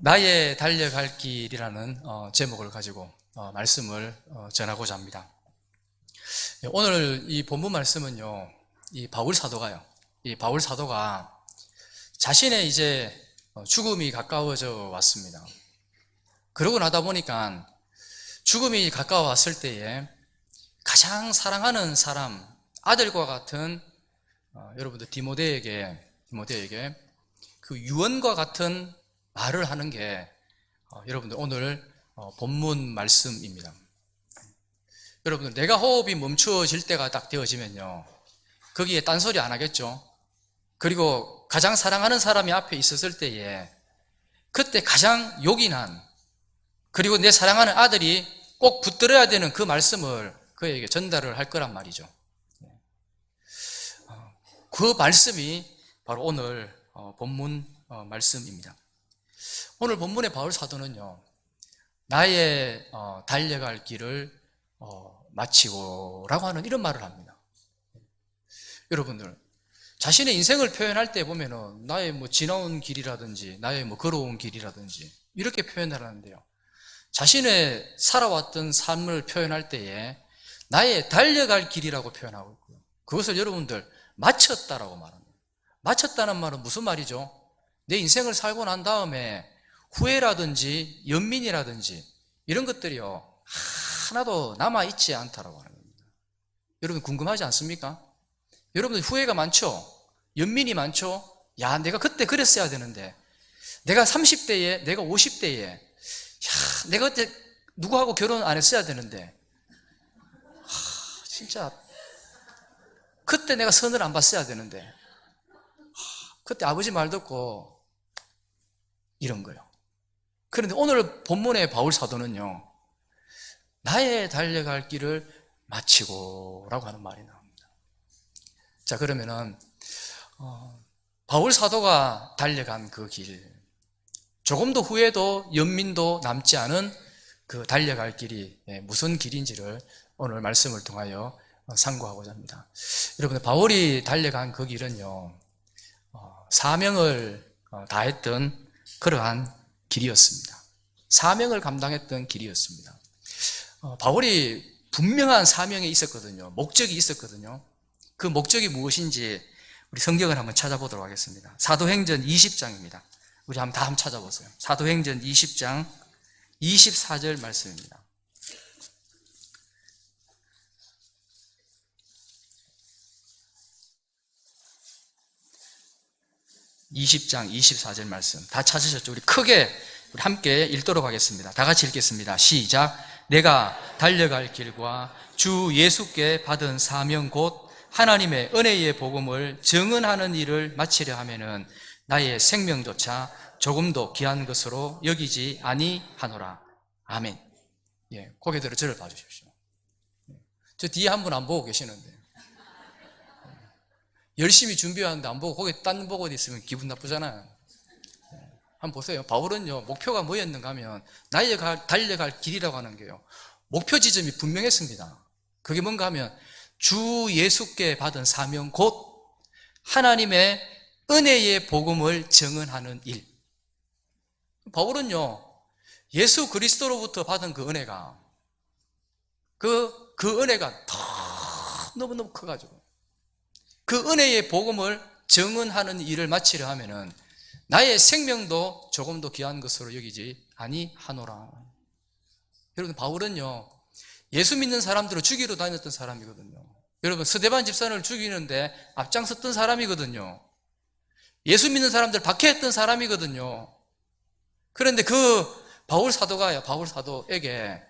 나의 달려갈 길이라는 제목을 가지고 말씀을 전하고자 합니다. 오늘 이 본문 말씀은요, 이 바울 사도가 자신의 이제 죽음이 가까워져 왔습니다. 그러고 나다 보니까 죽음이 가까워 왔을 때에 가장 사랑하는 사람, 아들과 같은 여러분들 디모데에게 그 유언과 같은 말을 하는 게 여러분들 오늘 본문 말씀입니다. 여러분들 내가 호흡이 멈추어질 때가 딱 되어지면요, 거기에 딴소리 안 하겠죠. 그리고 가장 사랑하는 사람이 앞에 있었을 때에 그때 가장 요긴한, 그리고 내 사랑하는 아들이 꼭 붙들어야 되는 그 말씀을 그에게 전달을 할 거란 말이죠. 그 말씀이 바로 오늘 본문 말씀입니다. 오늘 본문의 바울 사도는요, 나의 달려갈 길을 마치고라고 하는 이런 말을 합니다. 여러분들 자신의 인생을 표현할 때 보면은 나의 지나온 길이라든지 나의 걸어온 길이라든지 이렇게 표현을 하는데요, 자신의 살아왔던 삶을 표현할 때에 나의 달려갈 길이라고 표현하고 있고요, 그것을 여러분들 마쳤다라고 말합니다. 마쳤다는 말은 무슨 말이죠? 내 인생을 살고 난 다음에 후회라든지 연민이라든지 이런 것들이요, 하나도 남아있지 않다라고 하는 겁니다. 여러분 궁금하지 않습니까? 여러분들 후회가 많죠? 연민이 많죠? 야, 내가 그때 그랬어야 되는데, 내가 30대에, 내가 50대에, 야, 내가 그때 누구하고 결혼 안 했어야 되는데, 진짜 그때 내가 선을 안 봤어야 되는데, 그때 아버지 말 듣고 이런 거예요. 그런데 오늘 본문의 바울 사도는요, 나의 달려갈 길을 마치고 라고 하는 말이 나옵니다. 자, 그러면은 바울 사도가 달려간 그 길, 조금도 후회도 연민도 남지 않은 그 달려갈 길이 무슨 길인지를 오늘 말씀을 통하여 상고하고자 합니다. 여러분, 바울이 달려간 그 길은요, 사명을 다했던 그러한 길이었습니다. 사명을 감당했던 길이었습니다. 바울이 분명한 사명이 있었거든요. 목적이 있었거든요. 그 목적이 무엇인지 우리 성경을 한번 찾아보도록 하겠습니다. 사도행전 20장입니다. 우리 한번 찾아보세요. 사도행전 20장 24절 말씀입니다. 20장 24절 말씀 다 찾으셨죠? 우리 함께 읽도록 하겠습니다. 다 같이 읽겠습니다. 시작. 내가 달려갈 길과 주 예수께 받은 사명 곧 하나님의 은혜의 복음을 증언하는 일을 마치려 하면은 나의 생명조차 조금도 귀한 것으로 여기지 아니하노라. 아멘. 예, 고개 들어 저를 봐주십시오. 저 뒤에 한 분 안 보고 계시는데, 열심히 준비하는데 안 보고 거기 딴 보고 있으면 기분 나쁘잖아요. 한번 보세요. 바울은요, 목표가 뭐였는가 하면 나의 달려갈 길이라고 하는 게요, 목표 지점이 분명했습니다. 그게 뭔가 하면 주 예수께 받은 사명 곧 하나님의 은혜의 복음을 증언하는 일. 바울은요, 예수 그리스도로부터 받은 그 은혜가 그 은혜가 너무너무 커가지고 그 은혜의 복음을 증언하는 일을 마치려 하면은 나의 생명도 조금도 귀한 것으로 여기지 아니하노라. 여러분, 바울은요, 예수 믿는 사람들을 죽이러 다녔던 사람이거든요. 여러분, 스데반 집사를 죽이는데 앞장섰던 사람이거든요. 예수 믿는 사람들 박해했던 사람이거든요. 그런데 그 바울 사도에게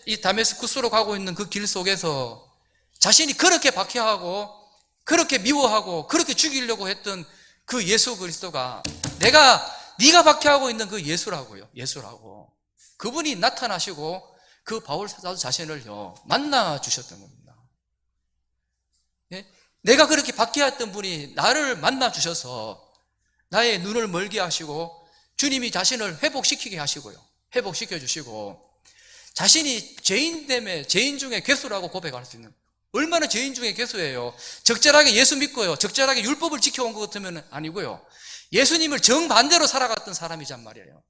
이 다메스쿠스로 가고 있는 그 길 속에서 자신이 그렇게 박해하고 그렇게 미워하고 그렇게 죽이려고 했던 그 예수 그리스도가 네가 박해하고 있는 그 예수라고 그분이 나타나시고 그 바울 사도 자신을요 만나 주셨던 겁니다. 예? 내가 그렇게 박해했던 분이 나를 만나 주셔서 나의 눈을 멀게 하시고 주님이 자신을 회복시키게 하시고요, 회복시켜 주시고 자신이 죄인 중에 괴수라고 고백할 수 있는, 얼마나 죄인 중에 괴수예요. 적절하게 예수 믿고요, 적절하게 율법을 지켜온 것 같으면 아니고요, 예수님을 정반대로 살아갔던 사람이란 말이에요.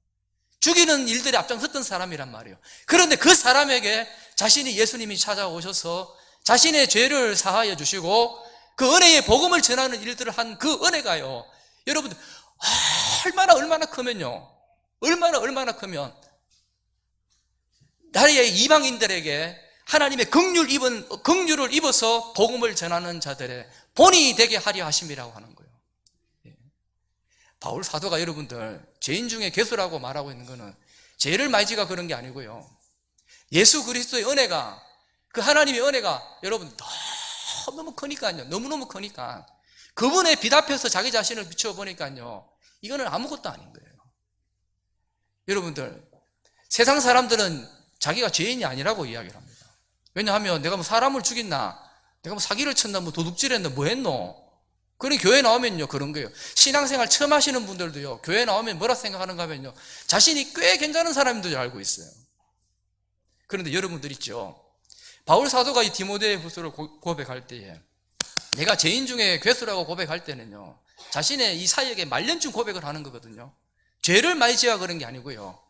죽이는 일들에 앞장섰던 사람이란 말이에요. 그런데 그 사람에게 자신이 예수님이 찾아오셔서 자신의 죄를 사하여 주시고 그 은혜의 복음을 전하는 일들을 한 그 은혜가요, 여러분들 얼마나 크면요, 얼마나 크면 나라의 이방인들에게 하나님의 긍휼을 입어서 복음을 전하는 자들의 본이 되게 하려 하심이라고 하는 거예요. 바울 사도가 여러분들 죄인 중에 괴수라고 말하고 있는 것은 죄를 많이 지가 그런 게 아니고요, 예수 그리스도의 은혜가, 그 하나님의 은혜가 여러분 너무 크니까요, 너무너무 크니까 그분의 빛 앞에서 자기 자신을 비춰보니까요, 이거는 아무것도 아닌 거예요. 여러분들, 세상 사람들은 자기가 죄인이 아니라고 이야기를 합니다. 왜냐하면 내가 뭐 사람을 죽였나, 내가 뭐 사기를 쳤나, 뭐 도둑질했나, 뭐 했노? 그런 교회 나오면요, 그런 거예요. 신앙생활 처음 하시는 분들도요, 교회 나오면 뭐라 생각하는가 하면요, 자신이 꽤 괜찮은 사람인 줄 알고 있어요. 그런데 여러분들 있죠, 바울 사도가 이 디모데 후서를 고백할 때에 내가 죄인 중에 괴수라고 고백할 때는요, 자신의 이 사역에 말년쯤 고백을 하는 거거든요. 죄를 많이 지어 그런 게 아니고요,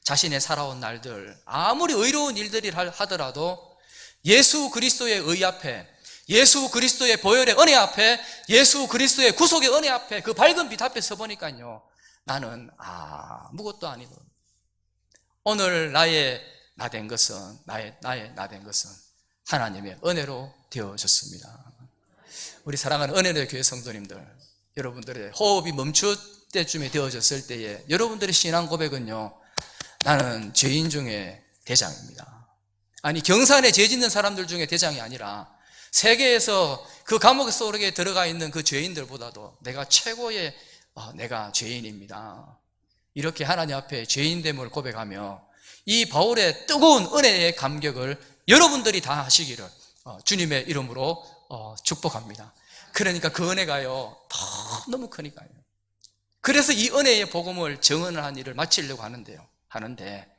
자신의 살아온 날들, 아무리 의로운 일들이 하더라도 예수 그리스도의 의 앞에, 예수 그리스도의 보혈의 은혜 앞에, 예수 그리스도의 구속의 은혜 앞에, 그 밝은 빛 앞에 서보니까요, 나는 아무것도 아니고, 오늘 나의 나 된 것은, 나의 나 된 것은 하나님의 은혜로 되어졌습니다. 우리 사랑하는 은혜의 교회 성도님들, 여러분들의 호흡이 멈출 때쯤에 되어졌을 때에 여러분들의 신앙 고백은요, 나는 죄인 중에 대장입니다. 아니, 경산에 죄 짓는 사람들 중에 대장이 아니라 세계에서 그 감옥 속에 들어가 있는 그 죄인들보다도 내가 최고의 내가 죄인입니다. 이렇게 하나님 앞에 죄인됨을 고백하며 이 바울의 뜨거운 은혜의 감격을 여러분들이 다 하시기를 주님의 이름으로 축복합니다. 그러니까 그 은혜가요, 너무 크니까요. 그래서 이 은혜의 복음을 증언한 일을 마치려고 하는데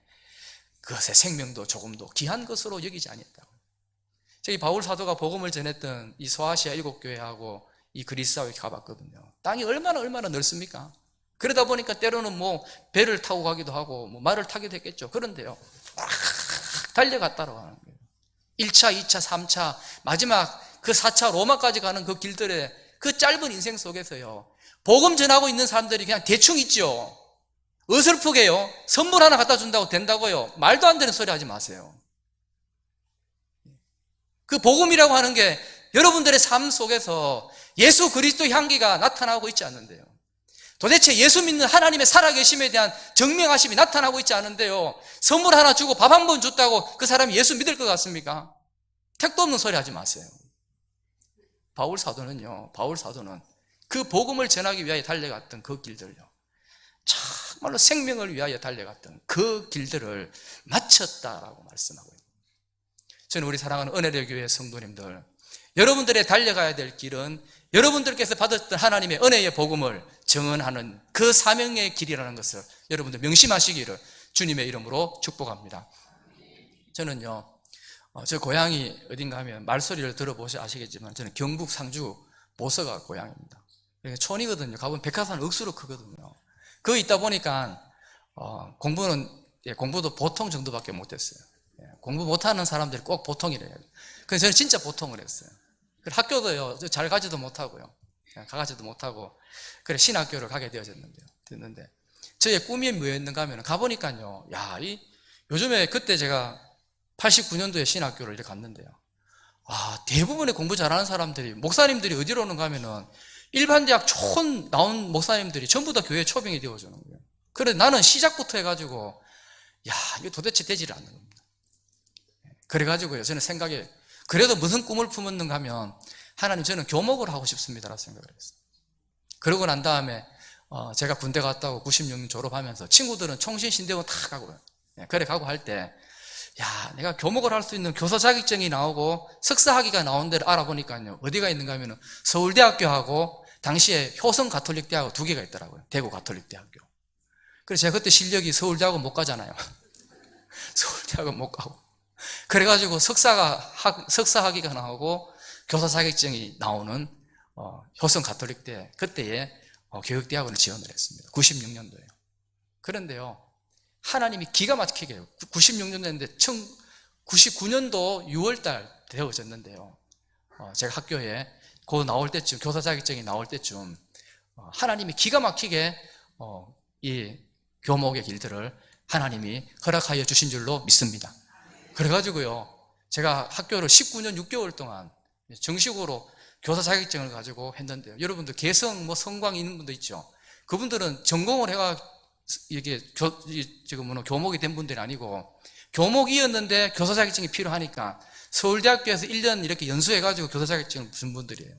그것의 생명도 조금도 귀한 것으로 여기지 않았다고. 저희 바울 사도가 복음을 전했던 이 소아시아 7교회하고 이 그리스도에 가봤거든요. 땅이 얼마나 넓습니까? 그러다 보니까 때로는 뭐 배를 타고 가기도 하고 뭐 말을 타기도 했겠죠. 그런데요, 달려갔다고 하는 거예요. 1차, 2차, 3차, 마지막 그 4차 로마까지 가는 그 길들의 그 짧은 인생 속에서요, 복음 전하고 있는 사람들이 그냥 대충 있죠. 어설프게요, 선물 하나 갖다 준다고 된다고요, 말도 안 되는 소리 하지 마세요. 그 복음이라고 하는 게 여러분들의 삶 속에서 예수 그리스도 향기가 나타나고 있지 않는데요, 도대체 예수 믿는 하나님의 살아계심에 대한 증명하심이 나타나고 있지 않은데요, 선물 하나 주고 밥 한 번 줬다고 그 사람이 예수 믿을 것 같습니까? 택도 없는 소리 하지 마세요. 바울 사도는 그 복음을 전하기 위하여 달려갔던 그 길들요, 정말로 생명을 위하여 달려갔던 그 길들을 마쳤다라고 말씀하고 있습니다. 저는 우리 사랑하는 은혜의 교회 성도님들, 여러분들의 달려가야 될 길은 여러분들께서 받았던 하나님의 은혜의 복음을 증언하는 그 사명의 길이라는 것을 여러분들 명심하시기를 주님의 이름으로 축복합니다. 저는요, 저 고향이 어딘가 하면 말소리를 들어보셔 아시겠지만 저는 경북 상주 보서가 고향입니다. 촌이거든요. 가보면 백화산 억수로 크거든요. 거기 있다 보니까 공부도 보통 정도밖에 못했어요. 공부 못하는 사람들이 꼭 보통이래요. 그래서 저는 진짜 보통을 했어요. 학교도요, 잘 가지도 못하고요, 가가지도 못하고, 그래 신학교를 가게 됐는데 저의 꿈이 뭐였는가 하면 가보니까요, 요즘에 그때 제가 89년도에 신학교를 이렇게 갔는데요, 대부분의 공부 잘하는 사람들이, 목사님들이 어디로 오는가 하면은 일반 대학 촌 나온 목사님들이 전부 다 교회 초빙이 되어주는 거예요. 그래 나는 시작부터 해가지고 이거 도대체 되지를 않는 겁니다. 그래가지고요, 저는 생각에 그래도 무슨 꿈을 품었는가 하면 하나님, 저는 교목을 하고 싶습니다라고 생각을 했어요. 그러고 난 다음에 제가 군대 갔다 오고 96년 졸업하면서 친구들은 총신신대원 다 가고요. 그래 가고 할 때 내가 교목을 할 수 있는 교사 자격증이 나오고 석사학위가 나온 데를 알아보니까요, 어디가 있는가 하면 서울대학교하고 당시에 효성 가톨릭대하고 두 개가 있더라고요. 대구 가톨릭대학교. 그래서 제가 그때 실력이 서울대학원 못 가잖아요. 서울대학원 못 가고. 그래가지고 석사학위가 나오고 교사 자격증이 나오는 효성 가톨릭대, 그때에 교육대학원을 지원을 했습니다. 96년도에요. 그런데요, 하나님이 기가 막히게 해요. 96년도인데 99년도 6월달 되어졌는데요, 제가 학교에 곧 나올 때쯤, 교사 자격증이 나올 때쯤 하나님이 기가 막히게 이 교목의 길들을 하나님이 허락하여 주신 줄로 믿습니다. 그래가지고요, 제가 학교를 19년 6개월 동안 정식으로 교사 자격증을 가지고 했는데요, 여러분들 개성, 성광 있는 분도 있죠. 그분들은 전공을 해가 이게 지금 교목이 된 분들이 아니고 교목이었는데 교사 자격증이 필요하니까 서울대학교에서 1년 이렇게 연수해가지고 교사 자격증을 준 분들이에요.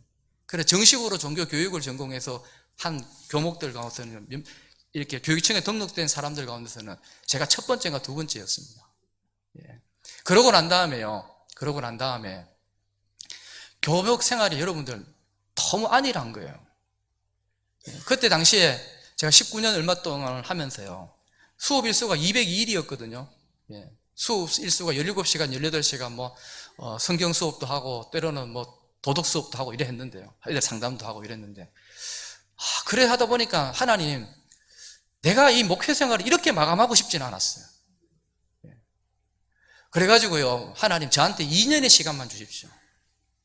그래서 정식으로 종교 교육을 전공해서 한 교목들 가운데서는 이렇게 교육청에 등록된 사람들 가운데서는 제가 첫 번째가 두 번째였습니다. 예. 그러고 난 다음에 교복 생활이 여러분들 너무 안일한 거예요. 예. 그때 당시에 제가 19년 얼마 동안 하면서요, 수업 일수가 202일이었거든요. 예. 수업 일수가 17시간, 18시간 성경 수업도 하고 때로는 도덕 수업도 하고 이래 했는데요. 애들 상담도 하고 이랬는데, 그래 하다 보니까 하나님, 내가 이 목회 생활을 이렇게 마감하고 싶지는 않았어요. 그래가지고요, 하나님 저한테 2년의 시간만 주십시오.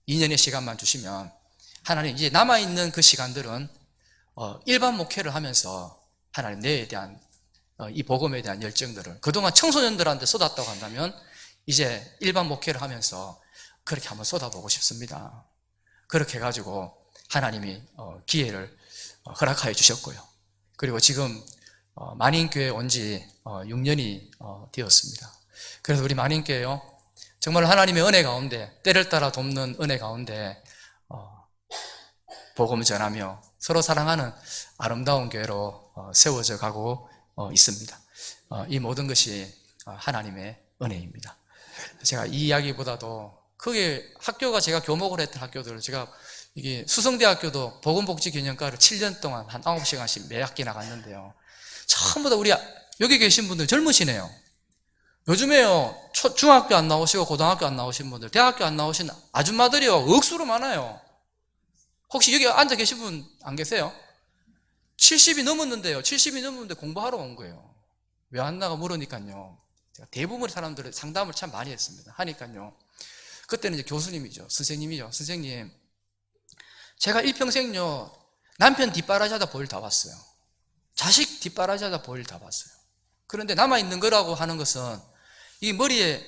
2년의 시간만 주시면 하나님 이제 남아있는 그 시간들은 일반 목회를 하면서 하나님 내에 대한 이 복음에 대한 열정들을 그동안 청소년들한테 쏟았다고 한다면 이제 일반 목회를 하면서 그렇게 한번 쏟아보고 싶습니다. 그렇게 해가지고 하나님이 기회를 허락하여 주셨고요. 그리고 지금 만인교회 온 지 6년이 되었습니다. 그래서 우리 만인교회요, 정말 하나님의 은혜 가운데, 때를 따라 돕는 은혜 가운데 복음을 전하며 서로 사랑하는 아름다운 교회로 세워져 가고 있습니다. 이 모든 것이 하나님의 은혜입니다. 제가 이 이야기보다도 크게 학교가 제가 교목을 했던 학교들, 제가 이게 수성대학교도 복음복지균형과를 7년 동안 한 9시간씩 매 학기 나갔는데요, 전부 다 우리 여기 계신 분들 젊으시네요. 요즘에요, 중학교 안 나오시고 고등학교 안 나오신 분들, 대학교 안 나오신 아줌마들이요 억수로 많아요. 혹시 여기 앉아 계신 분 안 계세요? 70이 넘었는데요, 70이 넘었는데 공부하러 온 거예요. 왜 안 나가 물으니까요, 제가 대부분의 사람들을 상담을 참 많이 했습니다. 하니까요, 그때는 이제 교수님이죠, 선생님이죠. 선생님, 제가 일평생요 남편 뒷바라지하다 보일 다 봤어요. 자식 뒷바라지하다 보일 다 봤어요. 그런데 남아있는 거라고 하는 것은 이 머리에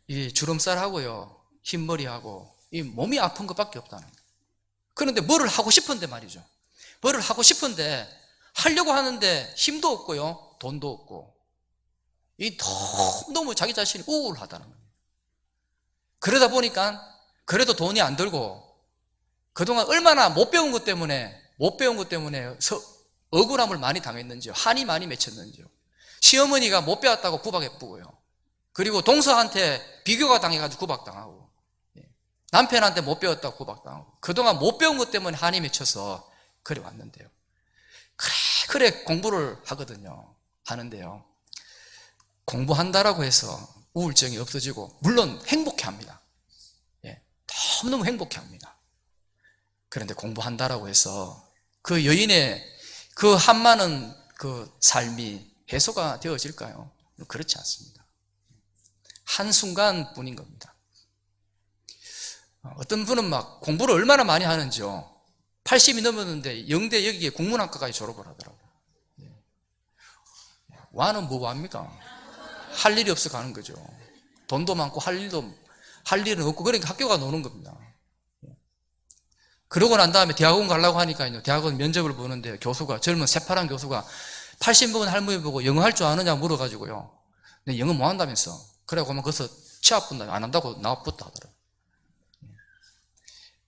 이 주름살하고요, 흰머리하고 이 몸이 아픈 것밖에 없다는 거예요. 그런데 뭐를 하고 싶은데 말이죠, 뭐를 하고 싶은데 하려고 하는데 힘도 없고요, 돈도 없고, 이 너무 자기 자신이 우울하다는 거예요. 그러다 보니까 그래도 돈이 안 들고 그동안 얼마나 못 배운 것 때문에 억울함을 많이 당했는지요, 한이 많이 맺혔는지요. 시어머니가 못 배웠다고 구박해쁘고요, 그리고 동서한테 비교가 당해가지고 구박당하고, 남편한테 못 배웠다고 구박당하고, 그동안 못 배운 것 때문에 한이 맺혀서 그래 왔는데요, 그래 공부를 하는데요, 공부한다라고 해서 우울증이 없어지고 물론 행복해합니다. 너무너무 행복해합니다. 그런데 공부한다라고 해서 그 여인의 그 한많은 그 삶이 해소가 되어질까요? 그렇지 않습니다. 한순간 뿐인 겁니다. 어떤 분은 막 공부를 얼마나 많이 하는지요, 80이 넘었는데 영대 여기에 국문학과까지 졸업을 하더라고요. 와는 뭐 합니까? 할 일이 없어 가는 거죠. 돈도 많고 할 일은 없고, 그러니까 학교가 노는 겁니다. 그러고 난 다음에 대학원 가려고 하니까요, 대학원 면접을 보는데 젊은 새파란 교수가 80 먹은 할머니 보고 영어 할 줄 아느냐 물어가지고요, 내 영어 뭐 한다면서, 그래갖고 하면 거기서 취업 본다, 안 한다고 나왔다 하더라고요.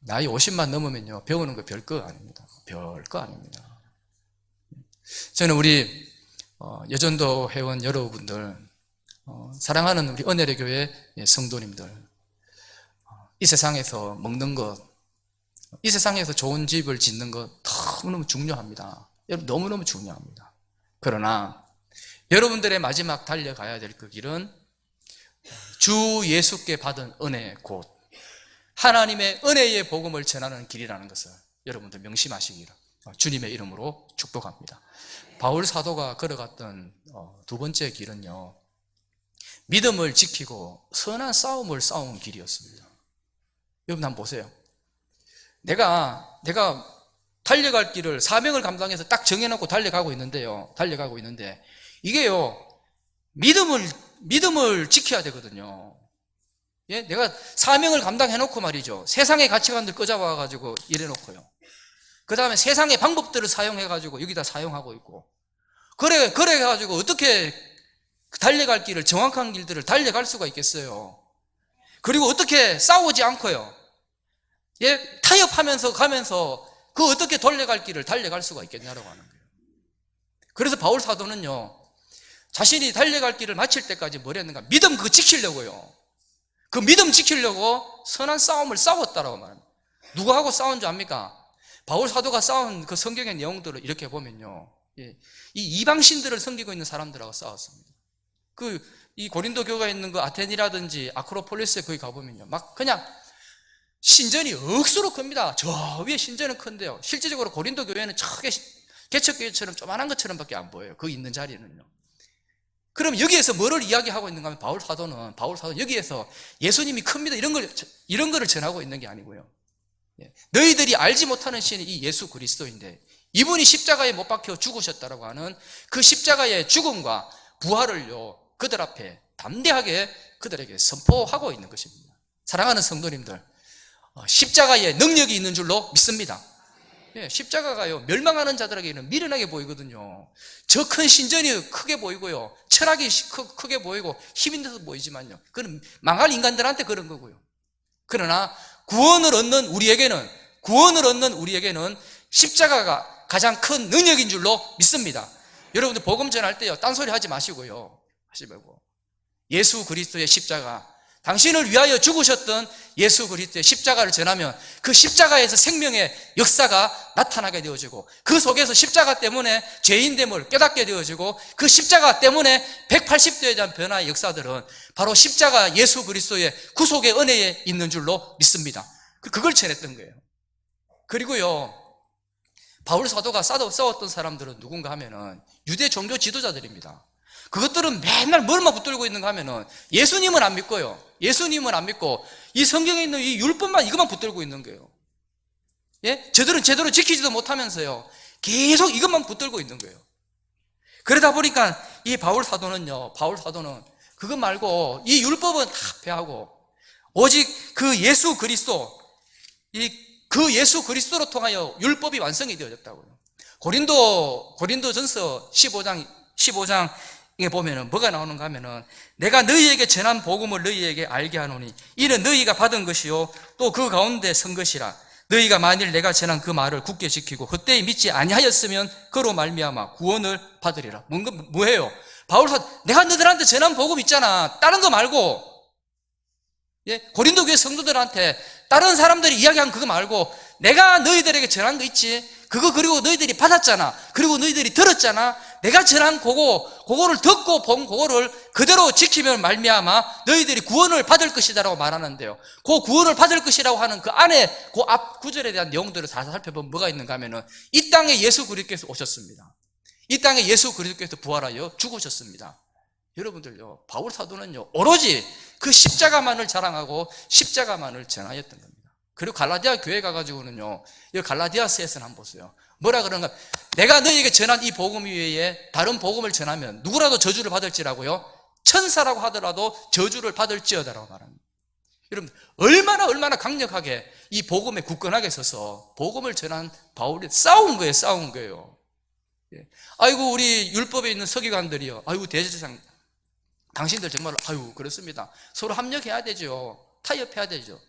나이 50만 넘으면요 배우는 거 별거 아닙니다. 별거 아닙니다. 저는 우리 여전도 회원 여러분들, 사랑하는 우리 은혜의 교회 성도님들, 이 세상에서 먹는 것, 이 세상에서 좋은 집을 짓는 것 너무너무 중요합니다. 여러분, 너무너무 중요합니다. 그러나 여러분들의 마지막 달려가야 될 그 길은 주 예수께 받은 은혜의 곳, 하나님의 은혜의 복음을 전하는 길이라는 것을 여러분들 명심하시기를 주님의 이름으로 축복합니다. 바울 사도가 걸어갔던 두 번째 길은요, 믿음을 지키고 선한 싸움을 싸운 길이었습니다. 여러분 한번 보세요. 내가 달려갈 길을, 사명을 감당해서 딱 정해놓고 달려가고 있는데 이게요, 믿음을 지켜야 되거든요. 예? 내가 사명을 감당해놓고 말이죠, 세상의 가치관들 끄잡아가지고 이래놓고요, 그 다음에 세상의 방법들을 사용해가지고 여기다 사용하고 있고, 그래가지고 어떻게 달려갈 길을, 정확한 길들을 달려갈 수가 있겠어요? 그리고 어떻게 싸우지 않고요, 예? 타협하면서 가면서 그 어떻게 달려갈 길을 달려갈 수가 있겠냐라고 하는 거예요. 그래서 바울 사도는요, 자신이 달려갈 길을 마칠 때까지 뭘 했는가? 믿음 그거 지키려고요. 그 믿음 지키려고 선한 싸움을 싸웠다라고 말합니다. 누구하고 싸운 줄 압니까? 바울 사도가 싸운 그 성경의 내용들을 이렇게 보면요, 이 이방신들을 섬기고 있는 사람들하고 싸웠습니다. 이 고린도 교회에 있는 그 아테니라든지 아크로폴리스에 거기 가보면요, 막 그냥 신전이 억수로 큽니다. 저 위에 신전은 큰데요, 실질적으로 고린도 교회는 저게 개척교회처럼 조만한 것처럼밖에 안 보여요. 거기 있는 자리는요. 그럼 여기에서 뭐를 이야기하고 있는가 하면, 바울 사도는 여기에서 예수님이 큽니다, 이런 거를 전하고 있는 게 아니고요, 너희들이 알지 못하는 신이 이 예수 그리스도인데 이분이 십자가에 못 박혀 죽으셨다라고 하는 그 십자가의 죽음과 부활을요, 그들 앞에 담대하게 그들에게 선포하고 있는 것입니다. 사랑하는 성도님들, 십자가에 능력이 있는 줄로 믿습니다. 십자가가요, 멸망하는 자들에게는 미련하게 보이거든요. 저 큰 신전이 크게 보이고요, 철학이 크게 보이고 힘 있는 듯 보이지만요, 그건 망할 인간들한테 그런 거고요. 그러나 구원을 얻는 우리에게는 십자가가 가장 큰 능력인 줄로 믿습니다. 여러분들 복음 전할 때요, 딴소리 하지 마시고요, 하지 말고 예수 그리스도의 십자가, 당신을 위하여 죽으셨던 예수 그리스도의 십자가를 전하면 그 십자가에서 생명의 역사가 나타나게 되어지고, 그 속에서 십자가 때문에 죄인됨을 깨닫게 되어지고, 그 십자가 때문에 180도에 대한 변화의 역사들은 바로 십자가 예수 그리스도의 구속의 은혜에 있는 줄로 믿습니다. 그걸 전했던 거예요. 그리고요, 바울 사도가 싸웠던 사람들은 누군가 하면은 유대 종교 지도자들입니다. 그것들은 맨날 뭘만 붙들고 있는가 하면은 예수님은 안 믿고요, 예수님은 안 믿고 이 성경에 있는 이 율법만, 이것만 붙들고 있는 거예요. 예? 제대로 지키지도 못하면서요, 계속 이것만 붙들고 있는 거예요. 그러다 보니까 이 바울 사도는 그것 말고 이 율법은 다 폐하고 오직 그 예수 그리스도, 그 예수 그리스도로 통하여 율법이 완성이 되어졌다고요. 고린도전서 15장에 보면은 뭐가 나오는가 하면은, 내가 너희에게 전한 복음을 너희에게 알게 하노니 이는 너희가 받은 것이요 또 그 가운데 선 것이라. 너희가 만일 내가 전한 그 말을 굳게 지키고 그때에 믿지 아니하였으면 그로 말미암아 구원을 받으리라. 뭐예요? 내가 너희들한테 전한 복음 있잖아, 다른 거 말고, 예? 고린도 교회 성도들한테 다른 사람들이 이야기한 그거 말고 내가 너희들에게 전한 거 있지, 그리고 너희들이 받았잖아, 그리고 너희들이 들었잖아, 내가 전한 그거를 듣고 본 그거를 그대로 지키면 말미암아 너희들이 구원을 받을 것이다라고 말하는데요, 그 구원을 받을 것이라고 하는 그 안에 그 앞 구절에 대한 내용들을 다 살펴보면 뭐가 있는가 하면은, 이 땅에 예수 그리스도께서 오셨습니다. 이 땅에 예수 그리스도께서 부활하여 죽으셨습니다. 여러분들요, 바울 사도는요, 오로지 그 십자가만을 자랑하고 십자가만을 전하였던 겁니다. 그리고 갈라디아 교회 가가지고는요, 이 갈라디아서에서는 한번 보세요. 뭐라 그러는가? 내가 너희에게 전한 이 복음 외에 다른 복음을 전하면 누구라도 저주를 받을지라고요, 천사라고 하더라도 저주를 받을지어다라고 말합니다. 여러분, 얼마나 강력하게 이 복음에 굳건하게 서서 복음을 전한 바울이 싸운 거예요. 예. 아이고, 우리 율법에 있는 서기관들이요, 아이고 대제사장, 당신들 정말 그렇습니다. 서로 합력해야 되죠. 타협해야 되죠.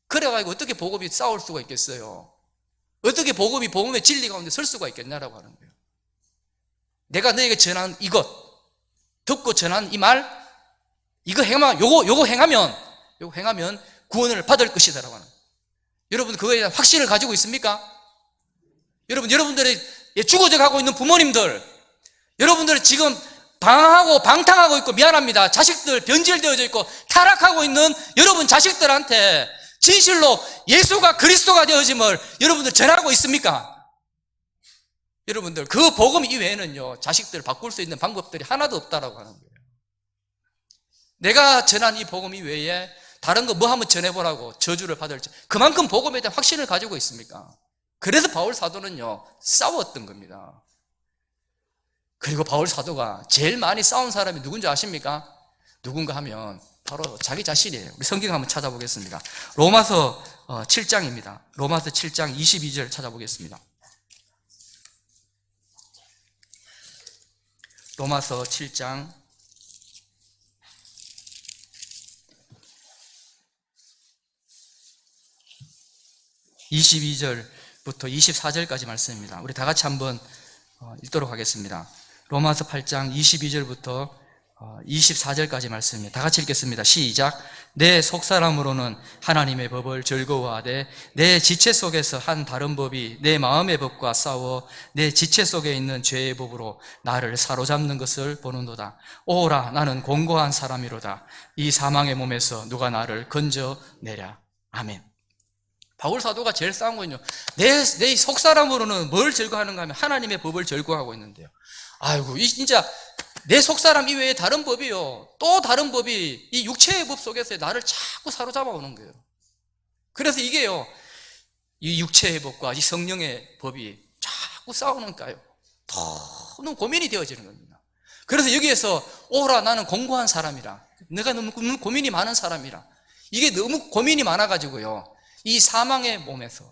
그래가지고 어떻게 복음이 싸울 수가 있겠어요? 어떻게 복음의 진리 가운데 설 수가 있겠냐라고 하는 거예요. 내가 너에게 전한 이것, 듣고 전한 이 말, 이거 행하면 구원을 받을 것이다라고 하는 거예요. 여러분, 그거에 대한 확신을 가지고 있습니까? 여러분들의 죽어져 가고 있는 부모님들, 여러분들이 지금 방탕하고 있고, 미안합니다, 자식들 변질되어져 있고 타락하고 있는 여러분 자식들한테 진실로 예수가 그리스도가 되어짐을 여러분들 전하고 있습니까? 여러분들 그 복음 이외에는요 자식들 바꿀 수 있는 방법들이 하나도 없다라고 하는 거예요. 내가 전한 이 복음 이외에 다른 거 뭐 한번 전해보라고 저주를 받을지, 그만큼 복음에 대한 확신을 가지고 있습니까? 그래서 바울 사도는요 싸웠던 겁니다. 그리고 바울 사도가 제일 많이 싸운 사람이 누군지 아십니까? 누군가 하면 바로 자기 자신이에요. 우리 성경 한번 찾아보겠습니다. 로마서 7장입니다. 로마서 7장 22절 찾아보겠습니다. 로마서 7장 22절부터 24절까지 말씀입니다. 우리 다 같이 한번 읽도록 하겠습니다. 로마서 8장 22절부터 24절까지 말씀입니다. 다 같이 읽겠습니다. 시작. 내 속사람으로는 하나님의 법을 즐거워하되 내 지체 속에서 한 다른 법이 내 마음의 법과 싸워 내 지체 속에 있는 죄의 법으로 나를 사로잡는 것을 보는도다. 오라, 나는 공고한 사람이로다. 이 사망의 몸에서 누가 나를 건져내랴. 아멘. 바울 사도가 제일 싸운 거는요, 내 속사람으로는 뭘 즐거워하는가 하면 하나님의 법을 즐거워하고 있는데요. 아이고, 이 진짜 내 속사람 이외에 다른 법이요, 또 다른 법이 이 육체의 법 속에서 나를 자꾸 사로잡아 오는 거예요. 그래서 이게요, 이 육체의 법과 이 성령의 법이 자꾸 싸우니까요 너무 고민이 되어지는 겁니다. 그래서 여기에서 오라, 나는 공고한 사람이라, 내가 너무 고민이 많은 사람이라, 이게 너무 고민이 많아가지고요 이 사망의 몸에서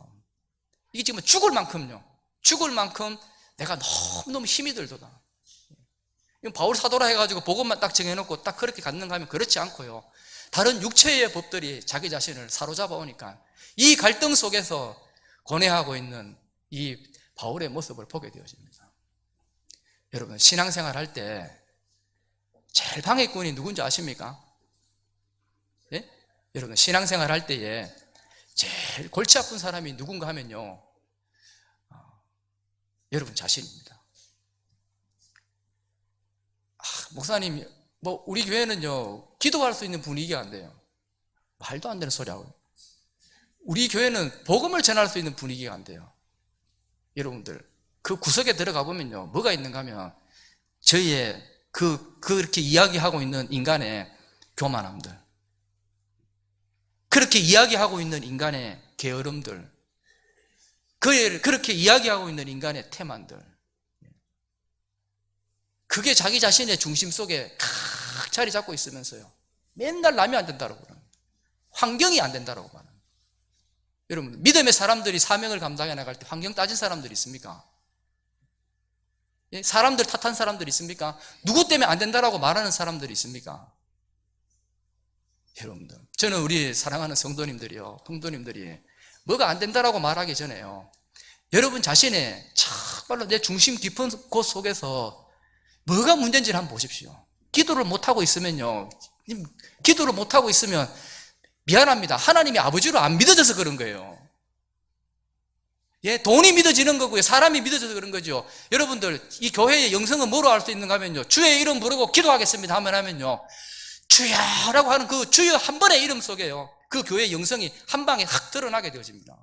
이게 지금 죽을 만큼 내가 너무너무 힘이 들도다. 이건 바울 사도라 해가지고 복음만 딱 정해놓고 딱 그렇게 갖는가 하면 그렇지 않고요, 다른 육체의 법들이 자기 자신을 사로잡아 오니까 이 갈등 속에서 고뇌하고 있는 이 바울의 모습을 보게 되어집니다. 여러분, 신앙생활 할 때 제일 방해꾼이 누군지 아십니까? 예? 여러분, 신앙생활 할 때에 제일 골치 아픈 사람이 누군가 하면요 여러분 자신입니다. 목사님, 우리 교회는요 기도할 수 있는 분위기가 안 돼요. 말도 안 되는 소리 하고요. 우리 교회는 복음을 전할 수 있는 분위기가 안 돼요. 여러분들 그 구석에 들어가 보면요 뭐가 있는가 하면 저희의 그렇게 이야기하고 있는 인간의 교만함들, 그렇게 이야기하고 있는 인간의 게으름들, 그렇게 이야기하고 있는 인간의 태만들, 그게 자기 자신의 중심 속에 탁 자리 잡고 있으면서요 맨날 남이 안 된다고 그러는, 환경이 안 된다고 말하는. 여러분, 믿음의 사람들이 사명을 감당해 나갈 때 환경 따진 사람들이 있습니까? 사람들 탓한 사람들이 있습니까? 누구 때문에 안 된다라고 말하는 사람들이 있습니까? 여러분들, 저는 우리 사랑하는 성도님들이 뭐가 안 된다라고 말하기 전에요 여러분 자신의 정말로 내 중심 깊은 곳 속에서 뭐가 문제인지를 한번 보십시오. 기도를 못하고 있으면요, 기도를 못하고 있으면 미안합니다, 하나님이 아버지로 안 믿어져서 그런 거예요. 예, 돈이 믿어지는 거고요, 사람이 믿어져서 그런 거죠. 여러분들, 이 교회의 영성은 뭐로 알 수 있는가 하면요, 주의 이름 부르고 기도하겠습니다 하면요 주여라고 하는 그 주여 한 번의 이름 속에요 그 교회의 영성이 한 방에 확 드러나게 되어집니다.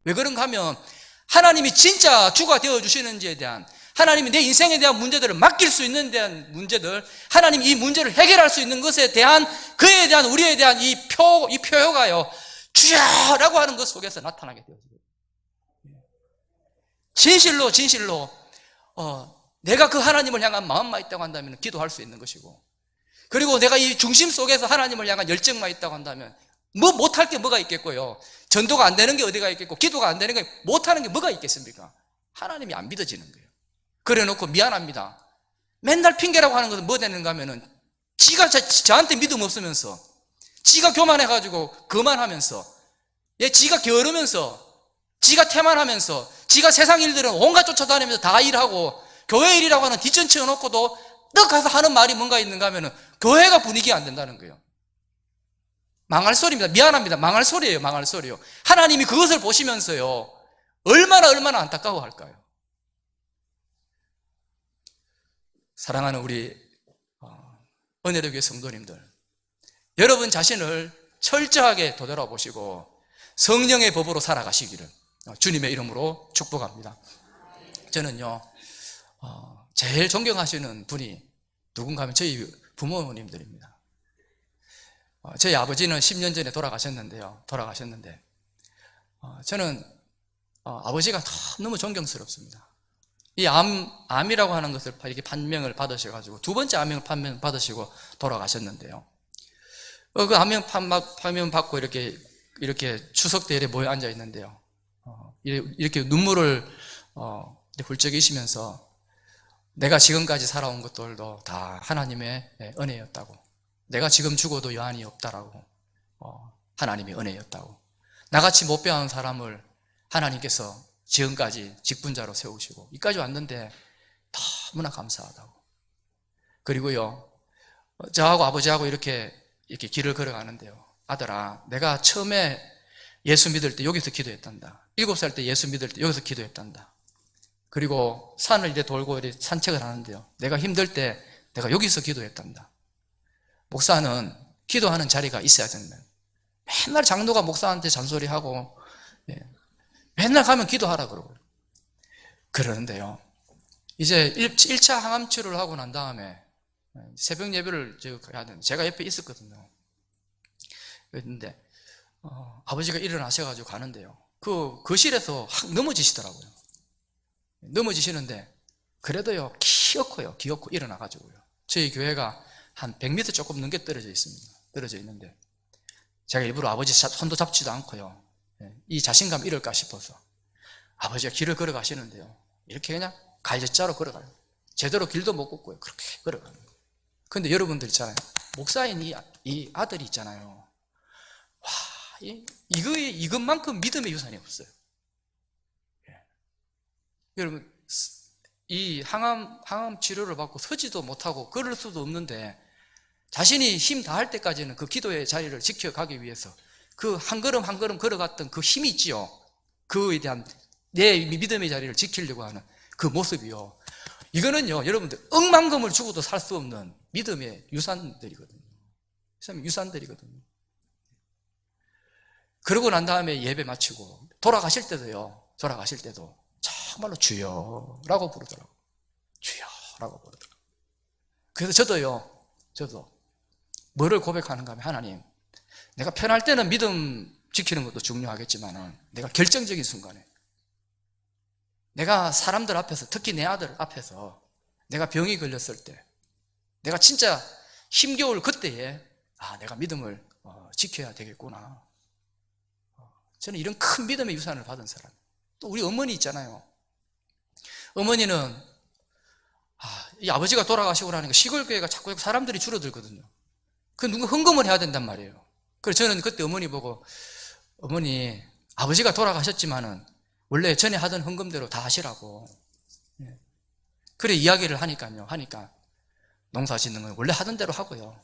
왜 그런가 하면 하나님이 진짜 주가 되어주시는지에 대한, 하나님이 내 인생에 대한 문제들을 맡길 수 있는 대한 문제들, 하나님이 이 문제를 해결할 수 있는 것에 대한, 그에 대한 우리에 대한 이 표효가요 주여라고 하는 것 속에서 나타나게 되어집니다. 진실로 내가 그 하나님을 향한 마음만 있다고 한다면 기도할 수 있는 것이고, 그리고 내가 이 중심 속에서 하나님을 향한 열정만 있다고 한다면 못할 게 뭐가 있겠고요, 전도가 안 되는 게 어디가 있겠고, 기도가 안 되는 게 못하는 게 뭐가 있겠습니까? 하나님이 안 믿어지는 거예요. 그래 놓고 미안합니다, 맨날 핑계라고 하는 것은 뭐 되는가 하면은 지가 저한테 믿음 없으면서, 지가 교만해가지고 거만하면서, 지가 게으르면서, 지가 태만하면서, 지가 세상 일들은 온갖 쫓아다니면서 다 일하고, 교회 일이라고 하는 뒷전 치워놓고도 떡 가서 하는 말이 뭔가 있는가 하면은 교회가 분위기가 안 된다는 거예요. 망할 소리입니다. 미안합니다, 망할 소리예요. 하나님이 그것을 보시면서요 얼마나 안타까워할까요? 사랑하는 우리 은혜로 교회 성도님들, 여러분 자신을 철저하게 되돌아보시고 성령의 법으로 살아가시기를 주님의 이름으로 축복합니다. 저는요 제일 존경하시는 분이 누군가 하면 저희 부모님들입니다. 저희 아버지는 10년 전에 돌아가셨는데 저는 아버지가 너무 존경스럽습니다. 이 암이라고 하는 것을 이렇게 판명을 받으셔가지고 두 번째 암 판명 받으시고 돌아가셨는데요. 그 암 판명 받고 이렇게 추석대열에 모여 앉아 있는데요. 이렇게 눈물을 훌쩍이시면서 내가 지금까지 살아온 것들도 다 하나님의 은혜였다고, 내가 지금 죽어도 여한이 없다라고, 하나님의 은혜였다고, 나같이 못 배운 사람을 하나님께서 지금까지 직분자로 세우시고 이까지 왔는데 너무나 감사하다고. 그리고요, 저하고 아버지하고 이렇게 길을 걸어가는데요. 아들아, 내가 처음에 예수 믿을 때 여기서 기도했단다. 7살 때 예수 믿을 때 여기서 기도했단다. 그리고 산을 이제 돌고 이렇게 산책을 하는데요. 내가 힘들 때 내가 여기서 기도했단다. 목사는 기도하는 자리가 있어야 된다. 맨날 장로가 목사한테 잔소리하고, 맨날 가면 기도하라 그러고 그러는데요. 이제 1차 항암 치료를 하고 난 다음에 새벽 예배를 해야 되는데 제가 옆에 있었거든요. 그랬는데 아버지가 일어나셔가지고 가는데요. 그 거실에서 확 넘어지시더라고요. 넘어지시는데 그래도요, 기어코 일어나가지고요. 저희 교회가 한 100m 조금 넘게 떨어져 있습니다. 떨어져 있는데 제가 일부러 아버지 손도 잡지도 않고요, 이 자신감 잃을까 싶어서 아버지가 길을 걸어가시는데요, 이렇게 그냥 갈대자로 걸어가요. 제대로 길도 못 걷고요, 그렇게 걸어가는 거예요. 그런데 여러분들 있잖아요, 목사인 이 아들이 있잖아요. 와, 이것만큼 믿음의 유산이 없어요. 여러분, 이 항암 치료를 받고 서지도 못하고 걸을 수도 없는데 자신이 힘 다할 때까지는 그 기도의 자리를 지켜가기 위해서 그 한 걸음 한 걸음 걸어갔던 그 힘이 있지요. 그에 대한 내 믿음의 자리를 지키려고 하는 그 모습이요. 이거는요, 여러분들 억만금을 주고도 살 수 없는 믿음의 유산들이거든요. 유산들이거든요. 그러고 난 다음에 예배 마치고 돌아가실 때도 정말로 주여라고 부르더라고요. 주여라고 부르더라고요. 그래서 저도 뭐를 고백하는가 하면, 하나님, 내가 편할 때는 믿음 지키는 것도 중요하겠지만 내가 결정적인 순간에, 내가 사람들 앞에서, 특히 내 아들 앞에서 내가 병이 걸렸을 때, 내가 진짜 힘겨울 그때에 내가 믿음을 지켜야 되겠구나. 저는 이런 큰 믿음의 유산을 받은 사람. 또 우리 어머니 있잖아요. 어머니는 이 아버지가 돌아가시고 나니까 시골 교회가 자꾸 사람들이 줄어들거든요. 그 누가 헌금을 해야 된단 말이에요. 그래서 저는 그때 어머니 보고, 어머니, 아버지가 돌아가셨지만은 원래 전에 하던 헌금대로 다 하시라고. 그래 이야기를 하니까 농사 짓는 건 원래 하던 대로 하고요,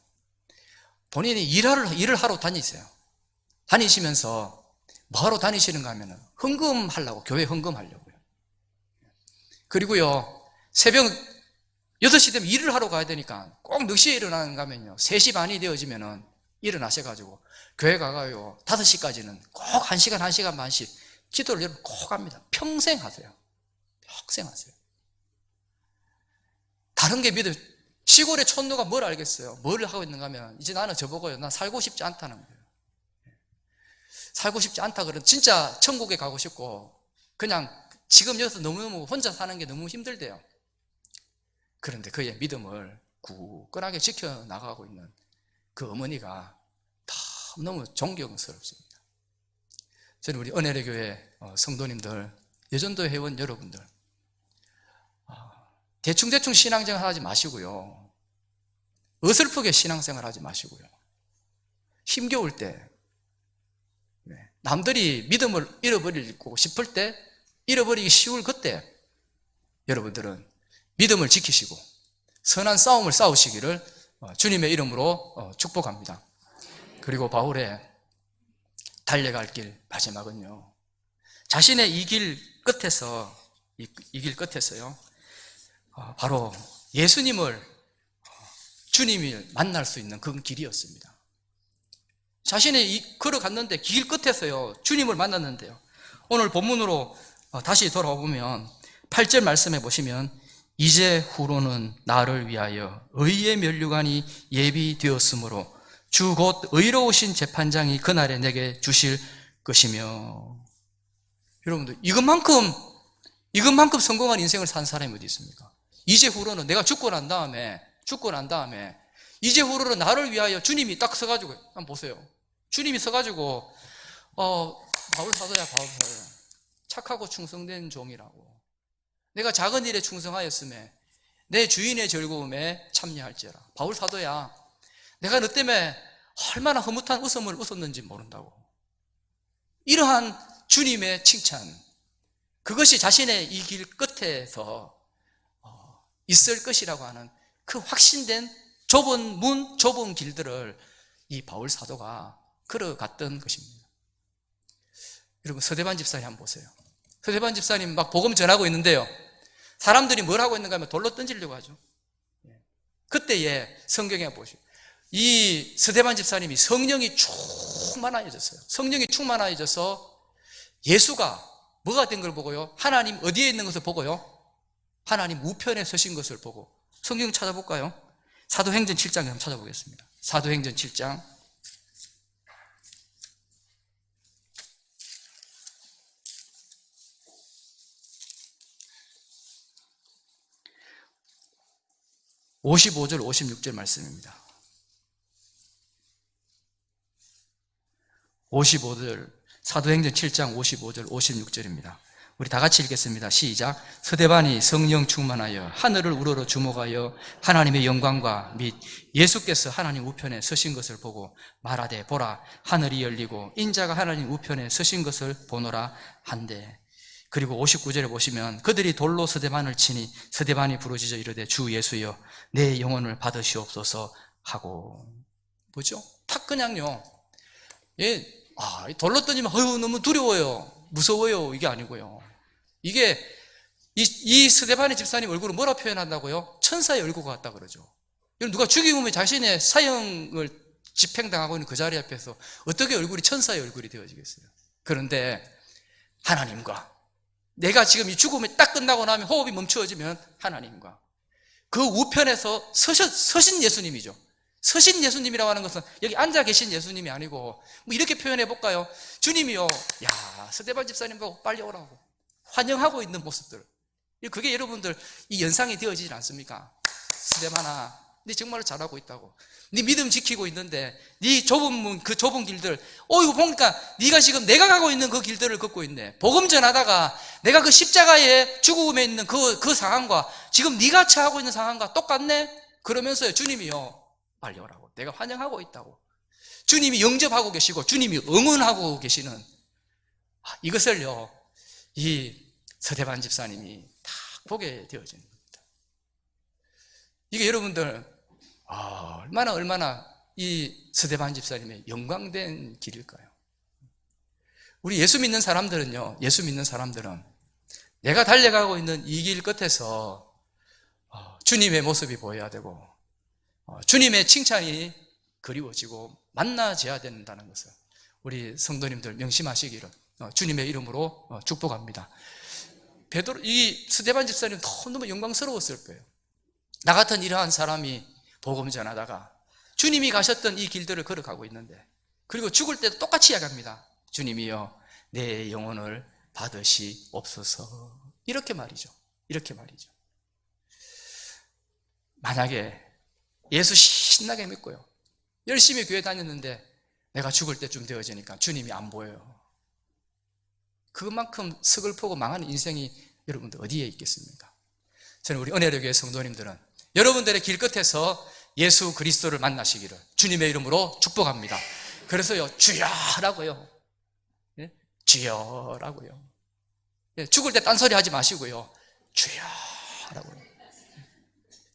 본인이 일을 하러 다니세요. 다니시면서 뭐하러 다니시는가 하면은 헌금하려고, 교회 헌금하려고요. 그리고요, 새벽 6시 되면 일을 하러 가야 되니까 꼭 몇 시에 일어나는가 하면요, 3시 반이 되어지면은 일어나셔가지고 교회 가가요 5시까지는 꼭 1시간 반씩 기도를 여러분 꼭 합니다. 평생 하세요. 다른 게 믿음. 시골의 촌노가 뭘 알겠어요? 뭘 하고 있는가 하면, 이제 나는 저보고요, 난 살고 싶지 않다는 거예요. 살고 싶지 않다 그러면 진짜 천국에 가고 싶고, 그냥 지금 여기서 너무너무 혼자 사는 게 너무 힘들대요. 그런데 그의 믿음을 굳건하게 지켜나가고 있는 그 어머니가 너무 존경스럽습니다. 저는 우리 은혜의 교회 성도님들, 예전도 회원 여러분들, 대충 신앙생활 하지 마시고요, 어설프게 신앙생활 하지 마시고요, 힘겨울 때, 남들이 믿음을 잃어버리고 싶을 때, 잃어버리기 쉬울 그때 여러분들은 믿음을 지키시고 선한 싸움을 싸우시기를 주님의 이름으로 축복합니다. 그리고 바울의 달려갈 길 마지막은요, 자신의 이 길 끝에서요, 바로 주님을 만날 수 있는 그 길이었습니다. 자신이 걸어갔는데 길 끝에서요, 주님을 만났는데요. 오늘 본문으로 다시 돌아오면 8절 말씀해 보시면, 이제후로는 나를 위하여 의의 면류관이 예비되었으므로 주 곧 의로우신 재판장이 그날에 내게 주실 것이며. 여러분들, 이것만큼 성공한 인생을 산 사람이 어디 있습니까? 이제후로는, 내가 죽고 난 다음에 이제후로는 나를 위하여 주님이 딱 서가지고, 한번 보세요. 주님이 서가지고 바울 사도야, 착하고 충성된 종이라고. 내가 작은 일에 충성하였음에 내 주인의 즐거움에 참여할지어라. 바울 사도야, 내가 너 때문에 얼마나 흐뭇한 웃음을 웃었는지 모른다고. 이러한 주님의 칭찬, 그것이 자신의 이 길 끝에서 있을 것이라고 하는 그 확신된 좁은 문, 좁은 길들을 이 바울 사도가 걸어갔던 것입니다. 여러분, 서대반 집사님 한번 보세요. 서대반 집사님 막 복음 전하고 있는데요, 사람들이 뭘 하고 있는가 하면 돌로 던지려고 하죠. 그때에 성경에 보시오, 이 서대반 집사님이 성령이 충만해졌어요. 성령이 충만해져서 예수가 뭐가 된 걸 보고요, 하나님 어디에 있는 것을 보고요, 하나님 우편에 서신 것을 보고. 성경 찾아볼까요? 사도행전 7장에 한번 찾아보겠습니다. 사도행전 7장 55절 56절 말씀입니다. 55절, 사도행전 7장 55절 56절입니다. 우리 다 같이 읽겠습니다. 시작. 서대반이 성령 충만하여 하늘을 우러러 주목하여 하나님의 영광과 및 예수께서 하나님 우편에 서신 것을 보고 말하되, 보라, 하늘이 열리고 인자가 하나님 우편에 서신 것을 보노라 한대. 그리고 59절에 보시면 그들이 돌로 서대반을 치니 서대반이 부르짖어 이르되, 주 예수여, 내 영혼을 받으시옵소서 하고. 뭐죠? 탁 그냥요, 돌로 던지면 너무 두려워요, 무서워요, 이게 아니고요. 이게 이 스데반의 집사님 얼굴을 뭐라 표현한다고요? 천사의 얼굴 같다 그러죠. 누가 죽이면 자신의 사형을 집행당하고 있는 그 자리 앞에서 어떻게 얼굴이 천사의 얼굴이 되어지겠어요? 그런데 하나님과, 내가 지금 이 죽음이 딱 끝나고 나면 호흡이 멈추어지면 하나님과 그 우편에서 서신 예수님이죠. 서신 예수님이라고 하는 것은 여기 앉아 계신 예수님이 아니고, 뭐 이렇게 표현해 볼까요? 주님이요, 스데반 집사님 보고 빨리 오라고 환영하고 있는 모습들, 그게 여러분들 이 연상이 되어지지 않습니까? 스데반아, 네 정말로 잘하고 있다고, 네 믿음 지키고 있는데 네 좁은 문, 그 좁은 길들, 이거 보니까 네가 지금 내가 가고 있는 그 길들을 걷고 있네. 복음 전하다가 내가 그 십자가에 죽음에 있는 그 상황과 지금 네가 처하고 있는 상황과 똑같네? 그러면서요, 주님이요, 빨리 오라고, 내가 환영하고 있다고, 주님이 영접하고 계시고 주님이 응원하고 계시는, 이것을요, 이 서대반 집사님이 다 보게 되어지는 겁니다. 이게 여러분들 얼마나 이 서대반 집사님의 영광된 길일까요? 우리 예수 믿는 사람들은요, 내가 달려가고 있는 이 길 끝에서 주님의 모습이 보여야 되고 주님의 칭찬이 그리워지고 만나져야 된다는 것을 우리 성도님들 명심하시기를 주님의 이름으로 축복합니다. 이 스데반 집사님 너무 영광스러웠을 거예요. 나 같은 이러한 사람이 복음 전하다가 주님이 가셨던 이 길들을 걸어가고 있는데, 그리고 죽을 때도 똑같이 이야기합니다. 주님이여, 내 영혼을 받으시옵소서. 이렇게 말이죠. 만약에 예수 신나게 믿고요, 열심히 교회 다녔는데 내가 죽을 때쯤 되어지니까 주님이 안 보여요. 그만큼 서글프고 망한 인생이 여러분들 어디에 있겠습니까? 저는 우리 은혜로교회 성도님들은 여러분들의 길 끝에서 예수 그리스도를 만나시기를 주님의 이름으로 축복합니다. 그래서요, 주여라고요. 주여라고요. 죽을 때 딴소리 하지 마시고요, 주여라고요.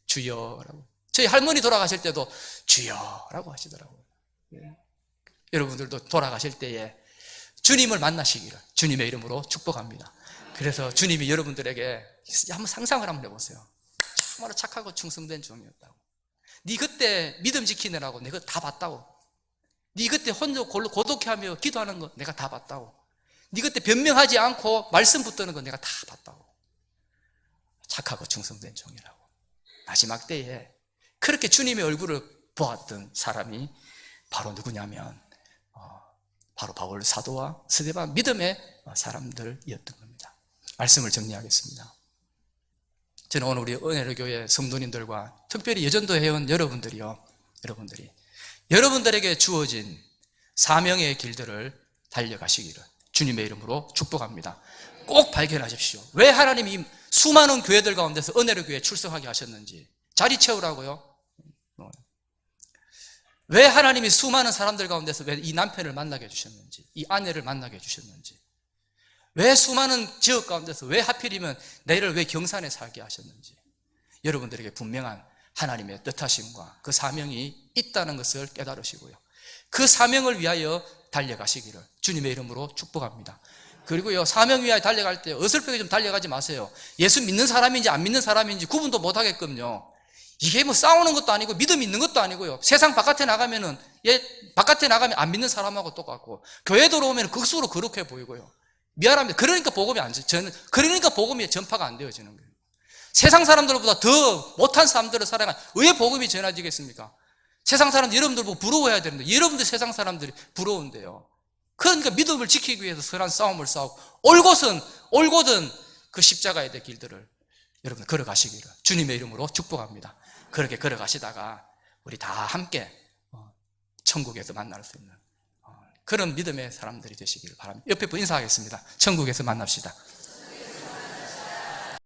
주여라고. 저희 할머니 돌아가실 때도 주여라고 하시더라고요. 여러분들도 돌아가실 때에 주님을 만나시기를 주님의 이름으로 축복합니다. 그래서 주님이 여러분들에게 한번 상상을 한번 해보세요. 정말로 착하고 충성된 종이었다고. 네 그때 믿음 지키느라고 내가 다 봤다고. 네 그때 혼자 고독해하며 기도하는 거 내가 다 봤다고. 네 그때 변명하지 않고 말씀 붙드는 거 내가 다 봤다고. 착하고 충성된 종이라고. 마지막 때에 그렇게 주님의 얼굴을 보았던 사람이 바로 누구냐면 바로 바울 사도와 스데반 믿음의 사람들이었던 겁니다. 말씀을 정리하겠습니다. 저는 오늘 우리 은혜로 교회 성도님들과 특별히 예전도 해온 여러분들에게 주어진 사명의 길들을 달려가시기를 주님의 이름으로 축복합니다. 꼭 발견하십시오. 왜 하나님이 이 수많은 교회들 가운데서 은혜로 교회에 출석하게 하셨는지. 자리 채우라고요? 왜 하나님이 수많은 사람들 가운데서 왜 이 남편을 만나게 해주셨는지, 이 아내를 만나게 해주셨는지, 왜 수많은 지역 가운데서 왜 하필이면 내를 왜 경산에 살게 하셨는지, 여러분들에게 분명한 하나님의 뜻하심과 그 사명이 있다는 것을 깨달으시고요, 그 사명을 위하여 달려가시기를 주님의 이름으로 축복합니다. 그리고요, 사명 위하여 달려갈 때 어설프게 좀 달려가지 마세요. 예수 믿는 사람인지 안 믿는 사람인지 구분도 못하게끔요. 이게 뭐 싸우는 것도 아니고 믿음 있는 것도 아니고요. 세상 바깥에 나가면 안 믿는 사람하고 똑같고, 교회 들어오면 극수로 거룩해 보이고요. 미안합니다. 그러니까 복음이 전파가 안 되어지는 거예요. 세상 사람들보다 더 못한 사람들을 살아가는 왜 복음이 전해지겠습니까? 세상 사람들 여러분들 보고 부러워해야 되는데 여러분들 세상 사람들이 부러운데요. 그러니까 믿음을 지키기 위해서 선한 싸움을 싸우고 올곧은 그 십자가의 길들을 여러분 걸어가시기를 주님의 이름으로 축복합니다. 그렇게 걸어가시다가 우리 다 함께 천국에서 만날 수 있는 그런 믿음의 사람들이 되시기를 바랍니다. 옆에 분 인사하겠습니다. 천국에서 만납시다.